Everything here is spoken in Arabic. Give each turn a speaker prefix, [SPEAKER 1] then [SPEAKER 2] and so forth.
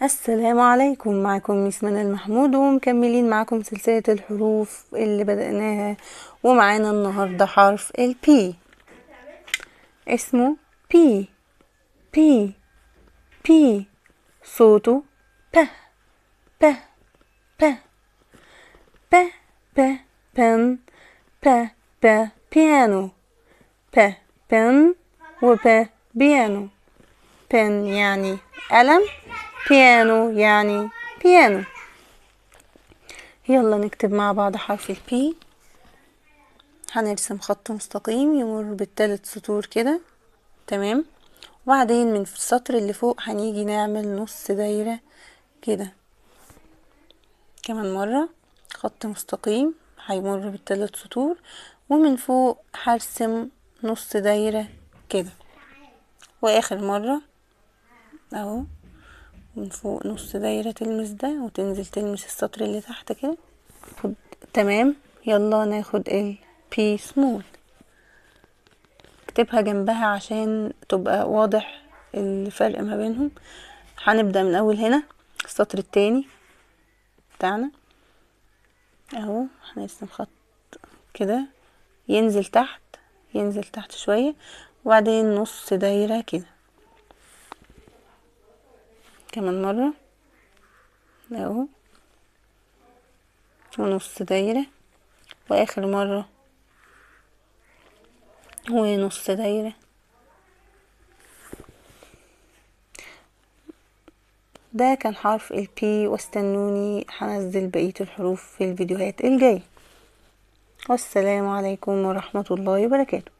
[SPEAKER 1] السلام عليكم. معكم ميس منال محمود ومكملين معكم سلسلة الحروف اللي بدأناها، ومعانا النهاردة حرف ال P. اسمه P. P. P. صوته ب ب ب ب ب بن ب ب بيانو ب بن وب بيانو. بن يعني قلم، بيانو يعني بيانو. يلا نكتب مع بعض حرف البي. هنرسم خط مستقيم يمر بالثلاث سطور كده، تمام. وبعدين من السطر اللي فوق هنيجي نعمل نص دايرة كده. كمان مرة خط مستقيم هيمر بالثلاث سطور، ومن فوق هرسم نص دايرة كده. واخر مرة اهو من فوق نص دايرة تلمس ده وتنزل تلمس السطر اللي تحت كده. تمام. يلا ناخد ال P small، اكتبها جنبها عشان تبقى واضح الفرق ما بينهم. هنبدأ من اول هنا السطر التاني بتاعنا اهو. هنرسم خط كده ينزل تحت، ينزل تحت شوية، وبعدين نص دايرة كده. كمان مرة اهو، ونص دايرة، واخر مرة ونص دايرة. ده كان حرف ال P، واستنوني هنزل بقية الحروف في الفيديوهات الجاية. والسلام عليكم ورحمة الله وبركاته.